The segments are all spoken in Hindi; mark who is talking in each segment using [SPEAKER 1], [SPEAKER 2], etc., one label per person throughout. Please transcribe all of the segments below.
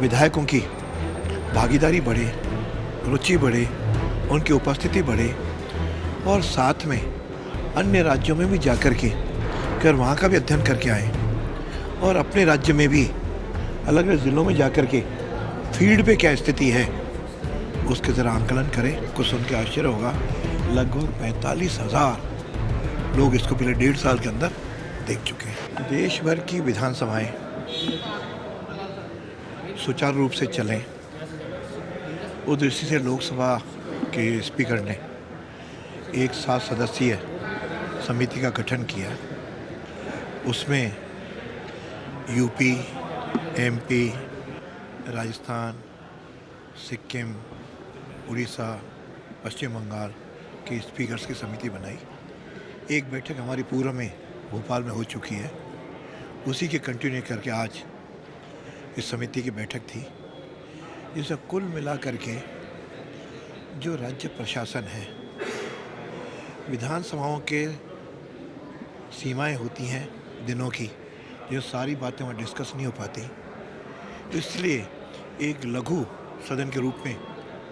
[SPEAKER 1] विधायकों की भागीदारी बढ़े, रुचि बढ़े, उनकी उपस्थिति बढ़े और साथ में अन्य राज्यों में भी जाकर के वहाँ का भी अध्ययन करके आएँ और अपने राज्य में भी अलग अलग ज़िलों में जाकर के फील्ड पे क्या स्थिति है उसके ज़रा आंकलन करें। कुछ सुन के आश्चर्य होगा, लगभग 45,000 लोग इसको पिछले 1.5 साल के अंदर देख चुके हैं। देश भर की विधानसभाएं सुचारू रूप से चलें, उस दृष्टि से लोकसभा के स्पीकर ने एक 7 सदस्यीय समिति का गठन किया। उसमें यूपी, एमपी, राजस्थान, सिक्किम, उड़ीसा, पश्चिम बंगाल के स्पीकर्स की समिति बनाई। एक बैठक हमारी पूर्व में भोपाल में हो चुकी है, उसी के कंटिन्यू करके आज इस समिति की बैठक थी, जिसमें कुल मिला करके जो राज्य प्रशासन है, विधानसभाओं के सीमाएं होती हैं दिनों की, जो सारी बातें वहाँ डिस्कस नहीं हो पाती, इसलिए एक लघु सदन के रूप में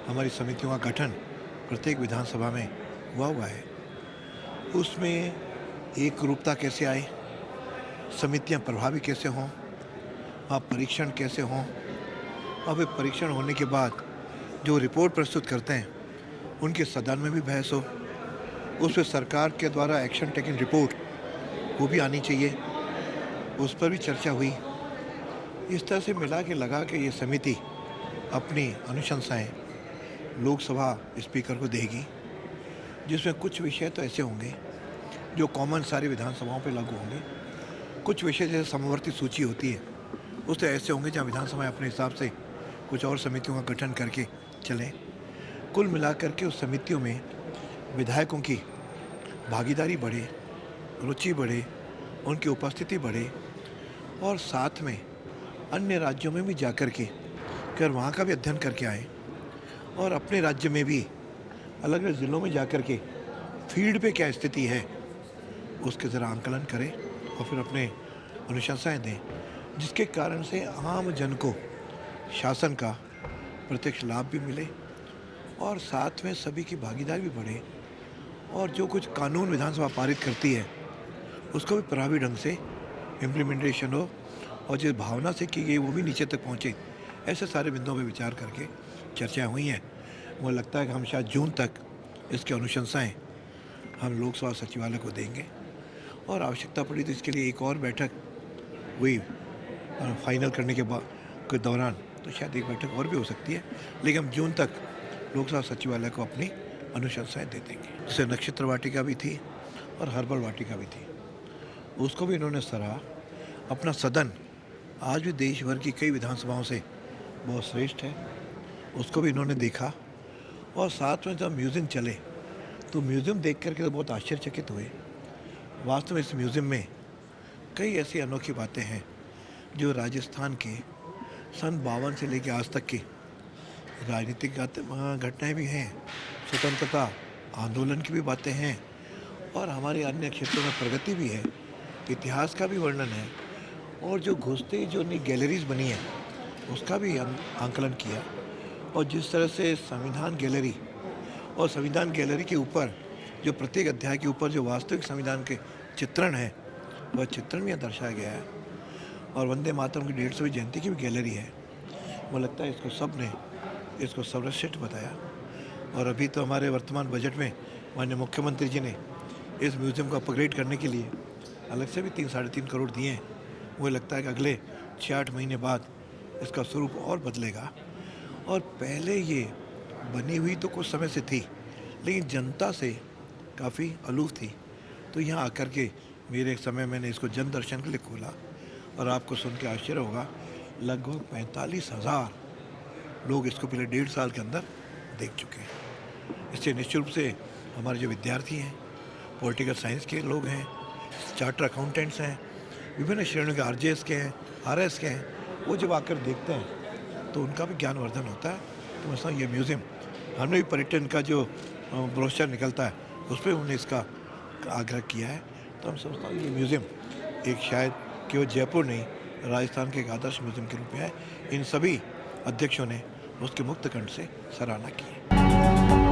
[SPEAKER 1] हमारी समितियों का गठन प्रत्येक विधानसभा में हुआ है। उसमें एक रूपता कैसे आए, समितियां प्रभावी कैसे हों, वहाँ परीक्षण कैसे हों, और वे परीक्षण होने के बाद जो रिपोर्ट प्रस्तुत करते हैं उनके सदन में भी बहस हो, उस पर सरकार के द्वारा एक्शन टेकन रिपोर्ट वो भी आनी चाहिए, उस पर भी चर्चा हुई। इस तरह से मिला के लगा कि ये समिति अपनी अनुशंसाएं लोकसभा स्पीकर को देगी, जिसमें कुछ विषय तो ऐसे होंगे जो कॉमन सारी विधानसभाओं पे लागू होंगे, कुछ विषय जैसे समवर्ती सूची होती है उस तरह ऐसे होंगे जहाँ विधानसभाएं अपने हिसाब से कुछ और समितियों का गठन करके चलें। कुल मिलाकर के उस समितियों में विधायकों की भागीदारी बढ़े, रुचि बढ़े, उनकी उपस्थिति बढ़े और साथ में अन्य राज्यों में भी जाकर के वहाँ का भी अध्ययन करके आएँ और अपने राज्य में भी अलग अलग ज़िलों में जाकर के फील्ड पे क्या स्थिति है उसके ज़रा आंकलन करें और फिर अपने अनुशंसाएं दें, जिसके कारण से आम जन को शासन का प्रत्यक्ष लाभ भी मिले और साथ में सभी की भागीदारी भी बढ़े और जो कुछ कानून विधानसभा पारित करती है उसको भी प्रभावी ढंग से इम्प्लीमेंटेशन हो और जिस भावना से की गई वो भी नीचे तक पहुँचे। ऐसे सारे बिंदुओं पर विचार करके चर्चाएं हुई हैं। मुझे लगता है कि हम शायद जून तक इसकी अनुशंसाएं हम लोकसभा सचिवालय को देंगे और आवश्यकता पड़ी तो इसके लिए एक और बैठक हुई फाइनल करने के दौरान तो शायद एक बैठक और भी हो सकती है, लेकिन हम जून तक लोकसभा सचिवालय को अपनी अनुशंसाएं दे देंगे। जैसे नक्षत्र वाटिका भी थी और हर्बल वाटिका भी थी, उसको भी इन्होंने सराहा। अपना सदन आज भी देश भर की कई विधानसभाओं से बहुत श्रेष्ठ है, उसको भी इन्होंने देखा और साथ में जब म्यूज़ियम चले तो म्यूज़ियम देख करके तो बहुत आश्चर्यचकित हुए। वास्तव में इस म्यूज़ियम में कई ऐसी अनोखी बातें हैं जो राजस्थान के सन 52 से लेकर आज तक की राजनीतिक घटनाएं भी हैं, स्वतंत्रता आंदोलन की भी बातें हैं और हमारे अन्य क्षेत्रों में प्रगति भी है, इतिहास का भी वर्णन है और जो घुसते जो नई गैलरीज बनी है उसका भी आंकलन किया और जिस तरह से संविधान गैलरी और संविधान गैलरी के ऊपर जो प्रत्येक अध्याय के ऊपर जो वास्तविक संविधान के चित्रण है वह चित्रण भी दर्शाया गया है और वंदे मातरम की 150वीं जयंती की भी गैलरी है। मुझे लगता है इसको सब ने इसको सर्वश्रेष्ठ बताया और अभी तो हमारे वर्तमान बजट में माननीय मुख्यमंत्री जी ने इस म्यूज़ियम को अपग्रेड करने के लिए अलग से भी 3-3.5 करोड़ दिए हैं। मुझे लगता है कि अगले 6-8 महीने बाद इसका स्वरूप और बदलेगा और पहले ये बनी हुई तो कुछ समय से थी लेकिन जनता से काफ़ी अलूफ थी, तो यहाँ आकर के मेरे एक समय मैंने इसको जन दर्शन के लिए खोला और आपको सुन के आश्चर्य होगा, लगभग 45,000 लोग इसको पिछले 1.5 साल के अंदर देख चुके हैं। इससे निश्चित रूप से हमारे जो विद्यार्थी हैं, पॉलिटिकल साइंस के लोग हैं, चार्टर अकाउंटेंट्स हैं, विभिन्न श्रेणियों के RJS के हैं, RS के हैं, वो जब आकर देखते हैं तो उनका भी ज्ञानवर्धन होता है। तो मैं ये म्यूज़ियम हमने भी पर्यटन का जो ब्रोशर निकलता है उस पर उन्होंने इसका आग्रह किया है, तो हम समझता हूँ ये म्यूज़ियम एक शायद केवल जयपुर नहीं राजस्थान के एक आदर्श म्यूज़ियम के रूप में है। इन सभी अध्यक्षों ने उसके मुक्त कंठ से सराहना की।